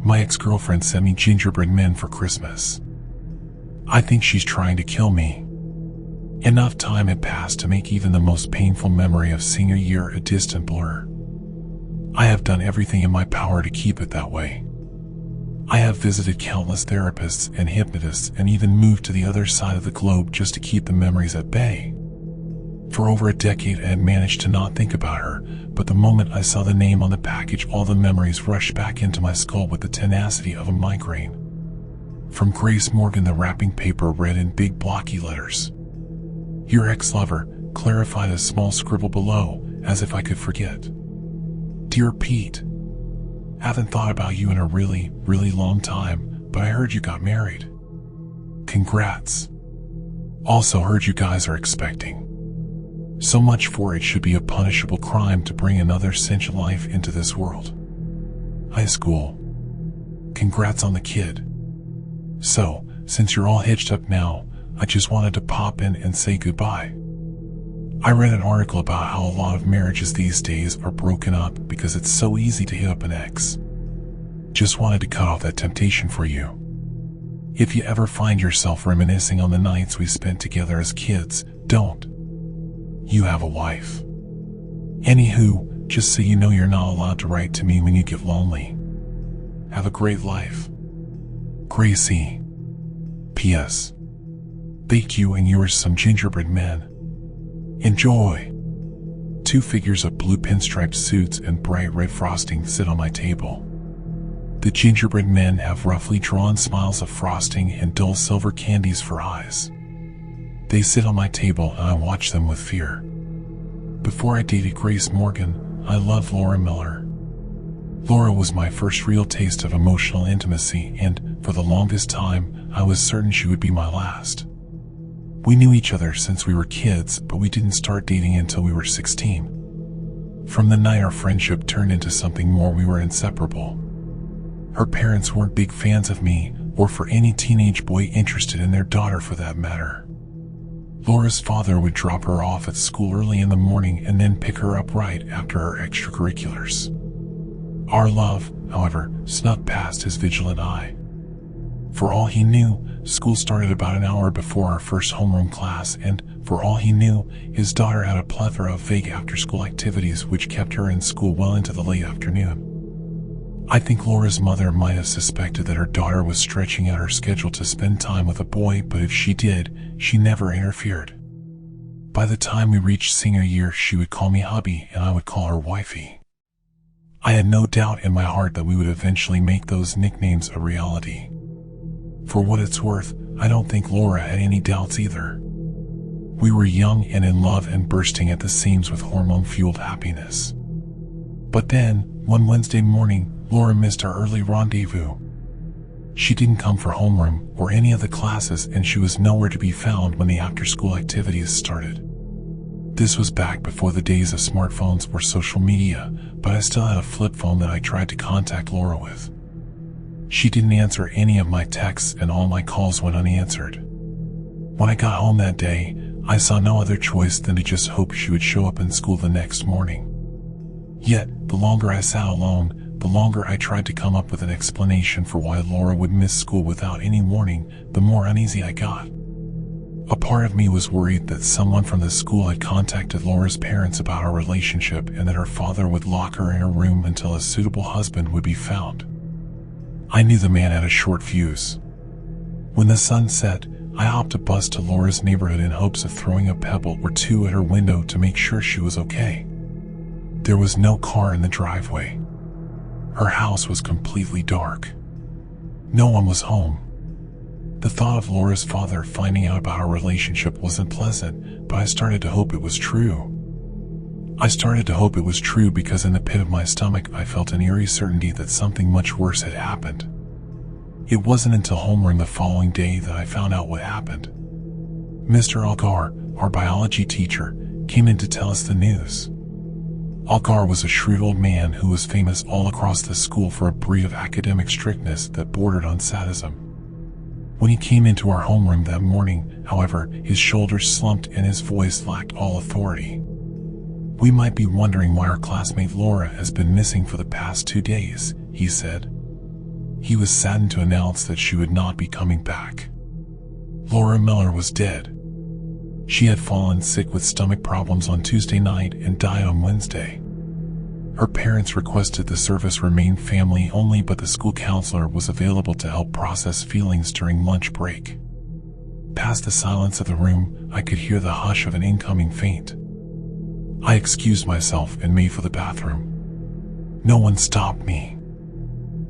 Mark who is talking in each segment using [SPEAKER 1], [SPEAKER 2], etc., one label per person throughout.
[SPEAKER 1] My ex-girlfriend sent me gingerbread men for Christmas. I think she's trying to kill me. Enough time had passed to make even the most painful memory of senior year a distant blur. I have done everything in my power to keep it that way. I have visited countless therapists and hypnotists and even moved to the other side of the globe just to keep the memories at bay. For over a decade I had managed to not think about her, but the moment I saw the name on the package, all the memories rushed back into my skull with the tenacity of a migraine. From Grace Morgan, the wrapping paper read in big blocky letters. Your ex-lover, clarified a small scribble below, as if I could forget. Dear Pete, haven't thought about you in a really, really long time, but I heard you got married. Congrats. Also heard you guys are expecting. So much for it should be a punishable crime to bring another sentient life into this world. High school. Congrats on the kid. So, since you're all hitched up now, I just wanted to pop in and say goodbye. I read an article about how a lot of marriages these days are broken up because it's so easy to hit up an ex. Just wanted to cut off that temptation for you. If you ever find yourself reminiscing on the nights we spent together as kids, don't. You have a wife. Anywho, just so you know, you're not allowed to write to me when you get lonely. Have a great life. Gracie. P.S. Bake you and yours some gingerbread men. Enjoy. 2 figures of blue pinstriped suits and bright red frosting sit on my table. The gingerbread men have roughly drawn smiles of frosting and dull silver candies for eyes. They sit on my table and I watch them with fear. Before I dated Grace Morgan, I loved Laura Miller. Laura was my first real taste of emotional intimacy, and for the longest time, I was certain she would be my last. We knew each other since we were kids, but we didn't start dating until we were 16. From the night our friendship turned into something more, we were inseparable. Her parents weren't big fans of me, or for any teenage boy interested in their daughter for that matter. Laura's father would drop her off at school early in the morning and then pick her up right after her extracurriculars. Our love, however, snuck past his vigilant eye. For all he knew, school started about an hour before our first homeroom class, and for all he knew, his daughter had a plethora of vague after-school activities which kept her in school well into the late afternoon. I think Laura's mother might have suspected that her daughter was stretching out her schedule to spend time with a boy, but if she did, she never interfered. By the time we reached senior year, she would call me hubby and I would call her wifey. I had no doubt in my heart that we would eventually make those nicknames a reality. For what it's worth, I don't think Laura had any doubts either. We were young and in love and bursting at the seams with hormone-fueled happiness. But then, one Wednesday morning, Laura missed our early rendezvous. She didn't come for homeroom or any of the classes, and she was nowhere to be found when the after-school activities started. This was back before the days of smartphones or social media, but I still had a flip phone that I tried to contact Laura with. She didn't answer any of my texts and all my calls went unanswered. When I got home that day, I saw no other choice than to just hope she would show up in school the next morning. Yet, the longer I sat alone, the longer I tried to come up with an explanation for why Laura would miss school without any warning, the more uneasy I got. A part of me was worried that someone from the school had contacted Laura's parents about our relationship and that her father would lock her in her room until a suitable husband would be found. I knew the man had a short fuse. When the sun set, I hopped a bus to Laura's neighborhood in hopes of throwing a pebble or two at her window to make sure she was okay. There was no car in the driveway. Her house was completely dark. No one was home. The thought of Laura's father finding out about our relationship wasn't pleasant, but I started to hope it was true. I started to hope it was true because in the pit of my stomach I felt an eerie certainty that something much worse had happened. It wasn't until homeroom the following day that I found out what happened. Mr. Algar, our biology teacher, came in to tell us the news. Algar was a shrewd old man who was famous all across the school for a breed of academic strictness that bordered on sadism. When he came into our homeroom that morning, however, his shoulders slumped and his voice lacked all authority. We might be wondering why our classmate Laura has been missing for the past 2 days, he said. He was saddened to announce that she would not be coming back. Laura Miller was dead. She had fallen sick with stomach problems on Tuesday night and died on Wednesday. Her parents requested the service remain family only, but the school counselor was available to help process feelings during lunch break. Past the silence of the room, I could hear the hush of an incoming faint. I excused myself and made for the bathroom. No one stopped me.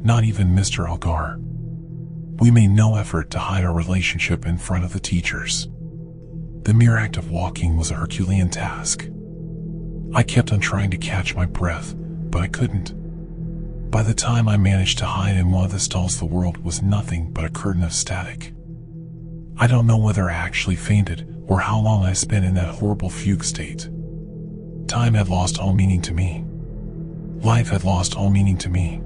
[SPEAKER 1] Not even Mr. Algar. We made no effort to hide our relationship in front of the teachers. The mere act of walking was a Herculean task. I kept on trying to catch my breath, but I couldn't. By the time I managed to hide in one of the stalls, the world was nothing but a curtain of static. I don't know whether I actually fainted or how long I spent in that horrible fugue state. Time had lost all meaning to me. Life had lost all meaning to me.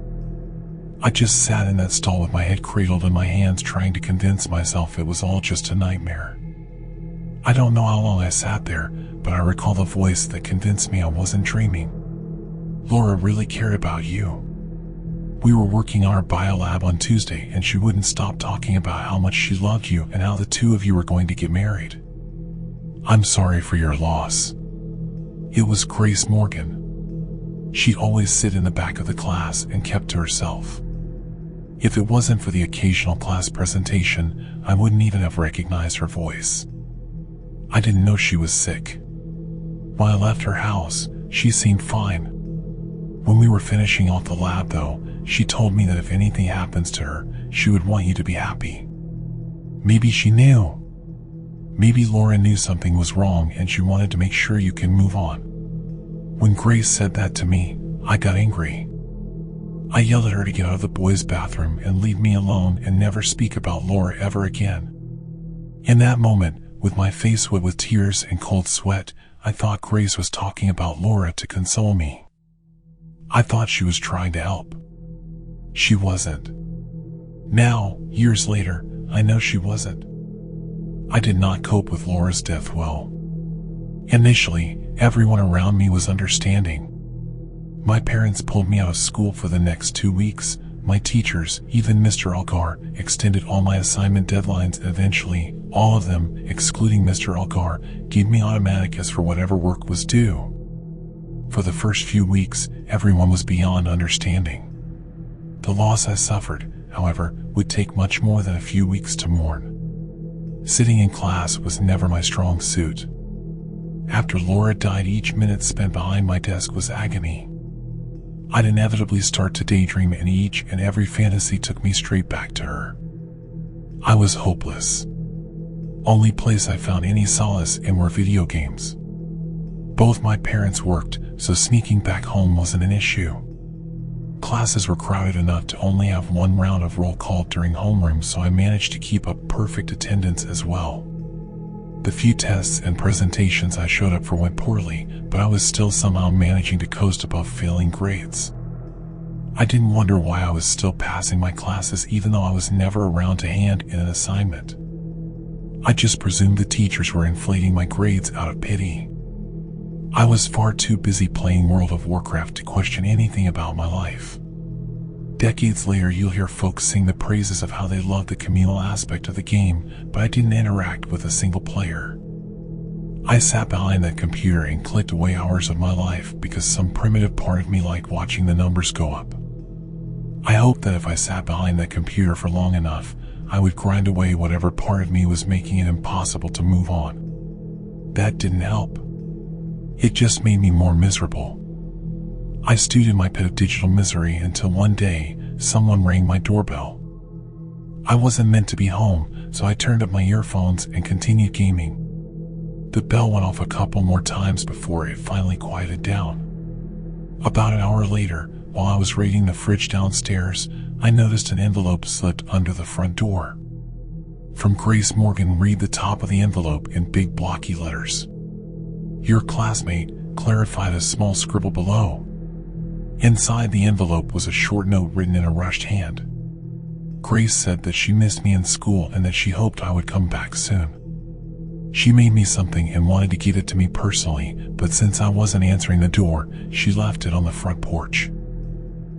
[SPEAKER 1] I just sat in that stall with my head cradled in my hands, trying to convince myself it was all just a nightmare. I don't know how long I sat there, but I recall the voice that convinced me I wasn't dreaming. Laura really cared about you. We were working on our biolab on Tuesday, and she wouldn't stop talking about how much she loved you and how the two of you were going to get married. I'm sorry for your loss. It was Grace Morgan. She'd always sit in the back of the class and kept to herself. If it wasn't for the occasional class presentation, I wouldn't even have recognized her voice. I didn't know she was sick. When I left her house, she seemed fine. When we were finishing off the lab, though, she told me that if anything happens to her, she would want you to be happy. Maybe she knew. Maybe Laura knew something was wrong and she wanted to make sure you can move on. When Grace said that to me, I got angry. I yelled at her to get out of the boys' bathroom and leave me alone and never speak about Laura ever again. In that moment, with my face wet with tears and cold sweat, I thought Grace was talking about Laura to console me. I thought she was trying to help. She wasn't. Now, years later, I know she wasn't. I did not cope with Laura's death well. Initially, everyone around me was understanding. My parents pulled me out of school for the next 2 weeks. My teachers, even Mr. Algar, extended all my assignment deadlines, and eventually, all of them, excluding Mr. Algar, gave me automaticus for whatever work was due. For the first few weeks, everyone was beyond understanding. The loss I suffered, however, would take much more than a few weeks to mourn. Sitting in class was never my strong suit. After Laura died, each minute spent behind my desk was agony. I'd inevitably start to daydream, and each and every fantasy took me straight back to her. I was hopeless. Only place I found any solace in were video games. Both my parents worked, so sneaking back home wasn't an issue. Classes were crowded enough to only have one round of roll call during homeroom, so I managed to keep up perfect attendance as well. The few tests and presentations I showed up for went poorly, but I was still somehow managing to coast above failing grades. I didn't wonder why I was still passing my classes even though I was never around to hand in an assignment. I just presumed the teachers were inflating my grades out of pity. I was far too busy playing World of Warcraft to question anything about my life. Decades later, you'll hear folks sing the praises of how they loved the communal aspect of the game, but I didn't interact with a single player. I sat behind that computer and clicked away hours of my life because some primitive part of me liked watching the numbers go up. I hoped that if I sat behind that computer for long enough, I would grind away whatever part of me was making it impossible to move on. That didn't help. It just made me more miserable. I stewed in my pit of digital misery until one day, someone rang my doorbell. I wasn't meant to be home, so I turned up my earphones and continued gaming. The bell went off a couple more times before it finally quieted down. About an hour later, while I was raiding the fridge downstairs, I noticed an envelope slipped under the front door. From Grace Morgan, read the top of the envelope in big blocky letters. Your classmate, clarified a small scribble below. Inside the envelope was a short note written in a rushed hand. Grace said that she missed me in school and that she hoped I would come back soon. She made me something and wanted to give it to me personally, but since I wasn't answering the door, she left it on the front porch.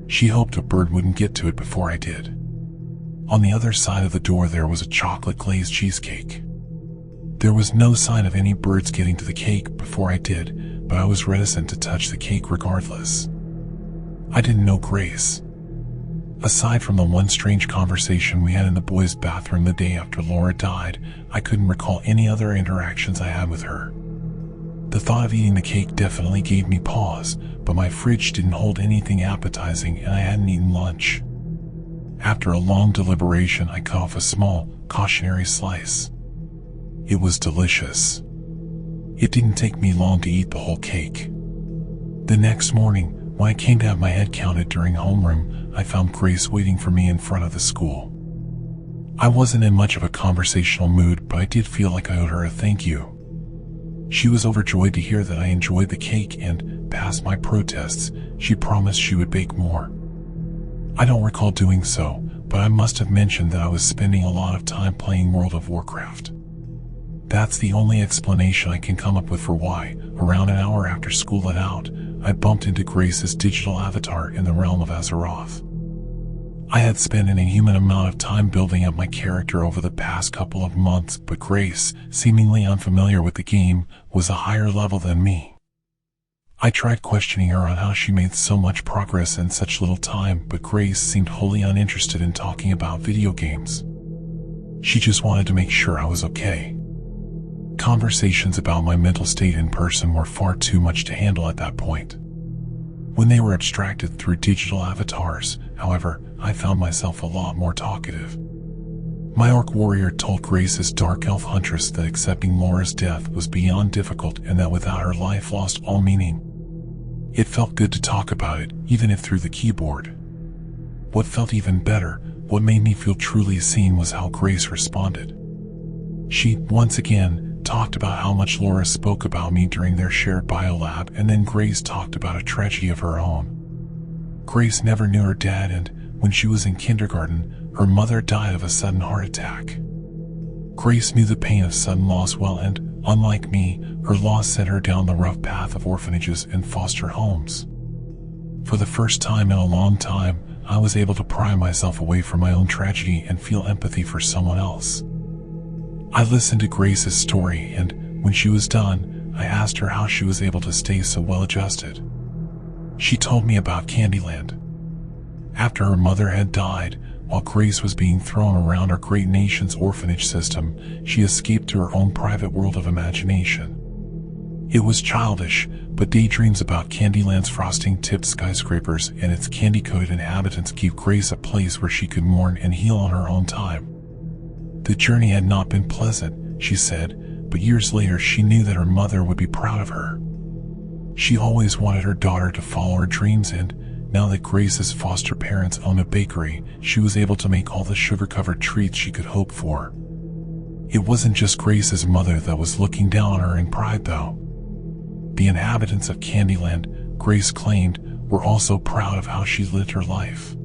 [SPEAKER 1] She hoped a bird wouldn't get to it before I did. On the other side of the door there was a chocolate glazed cheesecake. There was no sign of any birds getting to the cake before I did, but I was reticent to touch the cake regardless. I didn't know Grace. Aside from the one strange conversation we had in the boys' bathroom the day after Laura died, I couldn't recall any other interactions I had with her. The thought of eating the cake definitely gave me pause, but my fridge didn't hold anything appetizing and I hadn't eaten lunch. After a long deliberation, I cut off a small, cautionary slice. It was delicious. It didn't take me long to eat the whole cake. The next morning, when I came to have my head counted during homeroom, I found Grace waiting for me in front of the school. I wasn't in much of a conversational mood, but I did feel like I owed her a thank you. She was overjoyed to hear that I enjoyed the cake and, past my protests, she promised she would bake more. I don't recall doing so, but I must have mentioned that I was spending a lot of time playing World of Warcraft. That's the only explanation I can come up with for why, around an hour after school let out, I bumped into Grace's digital avatar in the realm of Azeroth. I had spent an inhuman amount of time building up my character over the past couple of months, but Grace, seemingly unfamiliar with the game, was a higher level than me. I tried questioning her on how she made so much progress in such little time, but Grace seemed wholly uninterested in talking about video games. She just wanted to make sure I was okay. Conversations about my mental state in person were far too much to handle at that point. When they were abstracted through digital avatars, however, I found myself a lot more talkative. My orc warrior told Grace's dark elf huntress that accepting Laura's death was beyond difficult and that without her life lost all meaning. It felt good to talk about it, even if through the keyboard. What felt even better, what made me feel truly seen, was how Grace responded. She, once again, talked about how much Laura spoke about me during their shared biolab, and then Grace talked about a tragedy of her own. Grace never knew her dad, and when she was in kindergarten, her mother died of a sudden heart attack. Grace knew the pain of sudden loss well, and, unlike me, her loss sent her down the rough path of orphanages and foster homes. For the first time in a long time, I was able to pry myself away from my own tragedy and feel empathy for someone else. I listened to Grace's story, and when she was done, I asked her how she was able to stay so well adjusted. She told me about Candyland. After her mother had died, while Grace was being thrown around our great nation's orphanage system, she escaped to her own private world of imagination. It was childish, but daydreams about Candyland's frosting-tipped skyscrapers and its candy-coated inhabitants gave Grace a place where she could mourn and heal on her own time. The journey had not been pleasant, she said, but years later she knew that her mother would be proud of her. She always wanted her daughter to follow her dreams, and now that Grace's foster parents owned a bakery, she was able to make all the sugar-covered treats she could hope for. It wasn't just Grace's mother that was looking down on her in pride, though. The inhabitants of Candyland, Grace claimed, were also proud of how she lived her life.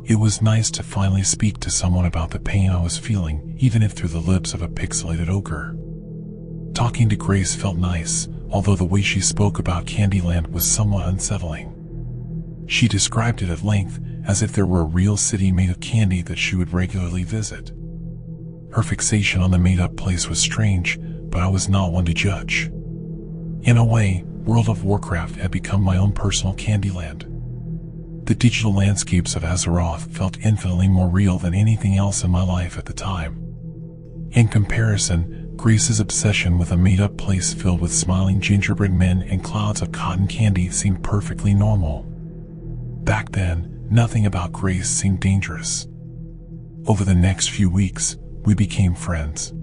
[SPEAKER 1] It was nice to finally speak to someone about the pain I was feeling, even if through the lips of a pixelated ogre. Talking to Grace felt nice, although the way she spoke about Candyland was somewhat unsettling. She described it at length, as if there were a real city made of candy that she would regularly visit. Her fixation on the made-up place was strange, but I was not one to judge. In a way, World of Warcraft had become my own personal Candyland. The digital landscapes of Azeroth felt infinitely more real than anything else in my life at the time. In comparison, Grace's obsession with a made-up place filled with smiling gingerbread men and clouds of cotton candy seemed perfectly normal. Back then, nothing about Grace seemed dangerous. Over the next few weeks, we became friends.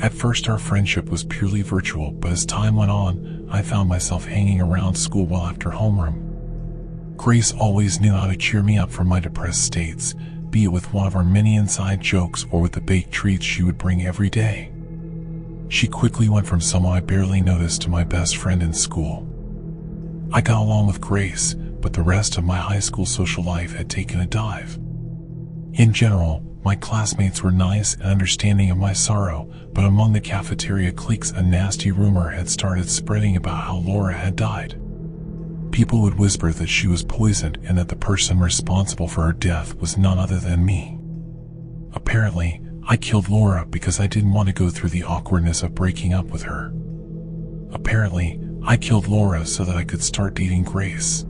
[SPEAKER 1] At first our friendship was purely virtual, but as time went on, I found myself hanging around school well after homeroom. Grace always knew how to cheer me up from my depressed states, be it with one of our many inside jokes or with the baked treats she would bring every day. She quickly went from someone I barely noticed to my best friend in school. I got along with Grace, but the rest of my high school social life had taken a dive. In general, my classmates were nice and understanding of my sorrow, but among the cafeteria cliques a nasty rumor had started spreading about how Laura had died. People would whisper that she was poisoned and that the person responsible for her death was none other than me. Apparently, I killed Laura because I didn't want to go through the awkwardness of breaking up with her. Apparently, I killed Laura so that I could start dating Grace.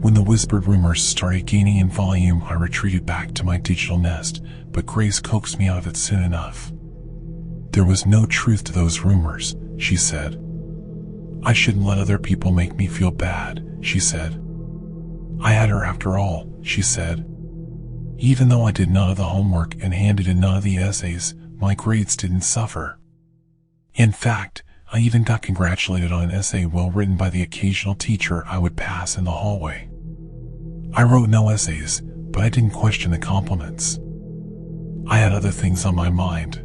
[SPEAKER 1] When the whispered rumors started gaining in volume, I retreated back to my digital nest, but Grace coaxed me out of it soon enough. There was no truth to those rumors, she said. I shouldn't let other people make me feel bad, she said. I had her after all, she said. Even though I did none of the homework and handed in none of the essays, my grades didn't suffer. In fact, I even got congratulated on an essay well written by the occasional teacher I would pass in the hallway. I wrote no essays, but I didn't question the compliments. I had other things on my mind.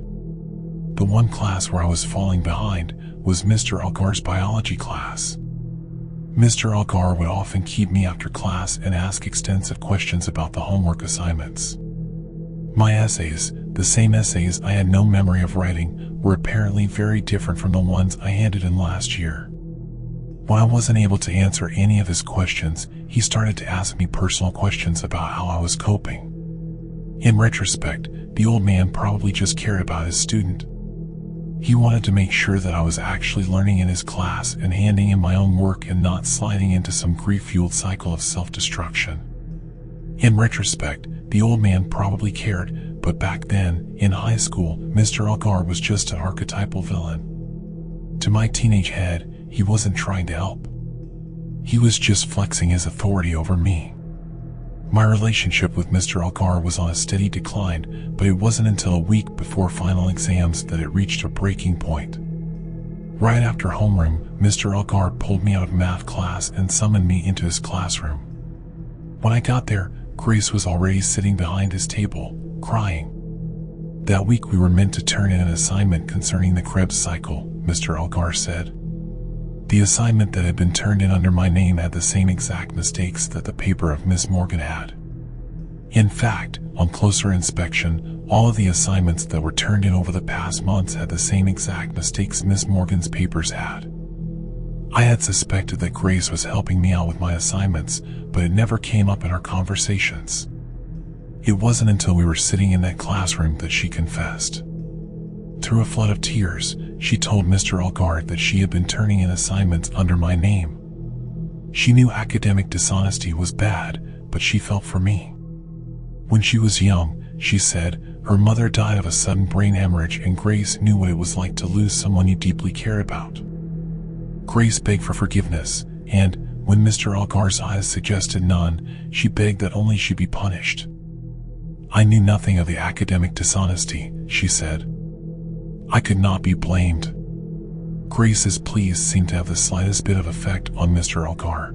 [SPEAKER 1] The one class where I was falling behind was Mr. Algar's biology class. Mr. Algar would often keep me after class and ask extensive questions about the homework assignments. My essays, the same essays I had no memory of writing, were apparently very different from the ones I handed in last year. When I wasn't able to answer any of his questions, he started to ask me personal questions about how I was coping. In retrospect, the old man probably just cared about his student. He wanted to make sure that I was actually learning in his class and handing in my own work and not sliding into some grief-fueled cycle of self-destruction. In retrospect, the old man probably cared, but back then, in high school, Mr. Algar was just an archetypal villain. To my teenage head, he wasn't trying to help. He was just flexing his authority over me. My relationship with Mr. Algar was on a steady decline, but it wasn't until a week before final exams that it reached a breaking point. Right after homeroom, Mr. Algar pulled me out of math class and summoned me into his classroom. When I got there, Grace was already sitting behind his table, crying. That week we were meant to turn in an assignment concerning the Krebs cycle, Mr. Algar said. The assignment that had been turned in under my name had the same exact mistakes that the paper of Miss Morgan had. In fact, on closer inspection, all of the assignments that were turned in over the past months had the same exact mistakes Miss Morgan's papers had. I had suspected that Grace was helping me out with my assignments, but it never came up in our conversations. It wasn't until we were sitting in that classroom that she confessed. Through a flood of tears, she told Mr. Algar that she had been turning in assignments under my name. She knew academic dishonesty was bad, but she felt for me. When she was young, she said, her mother died of a sudden brain hemorrhage and Grace knew what it was like to lose someone you deeply care about. Grace begged for forgiveness, and, when Mr. Algar's eyes suggested none, she begged that only she be punished. I knew nothing of the academic dishonesty, she said. I could not be blamed. Grace's pleas seemed to have the slightest bit of effect on Mr. Algar.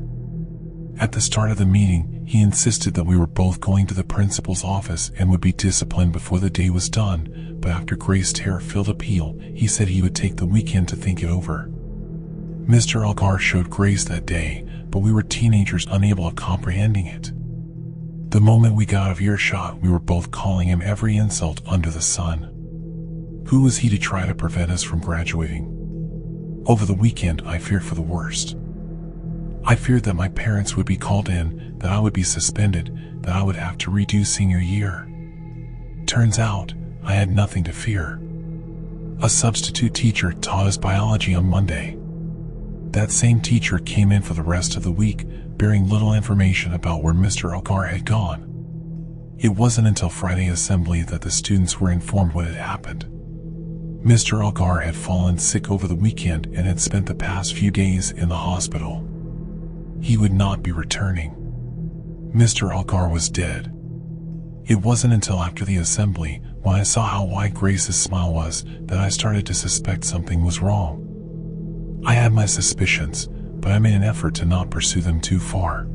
[SPEAKER 1] At the start of the meeting, he insisted that we were both going to the principal's office and would be disciplined before the day was done, but after Grace's terror-filled appeal, he said he would take the weekend to think it over. Mr. Algar showed Grace that day, but we were teenagers unable of comprehending it. The moment we got out of earshot, we were both calling him every insult under the sun. Who was he to try to prevent us from graduating? Over the weekend, I feared for the worst. I feared that my parents would be called in, that I would be suspended, that I would have to redo senior year. Turns out, I had nothing to fear. A substitute teacher taught us biology on Monday. That same teacher came in for the rest of the week, bearing little information about where Mr. Algar had gone. It wasn't until Friday assembly that the students were informed what had happened. Mr. Algar had fallen sick over the weekend and had spent the past few days in the hospital. He would not be returning. Mr. Algar was dead. It wasn't until after the assembly, when I saw how wide Grace's smile was, that I started to suspect something was wrong. I had my suspicions, but I made an effort to not pursue them too far.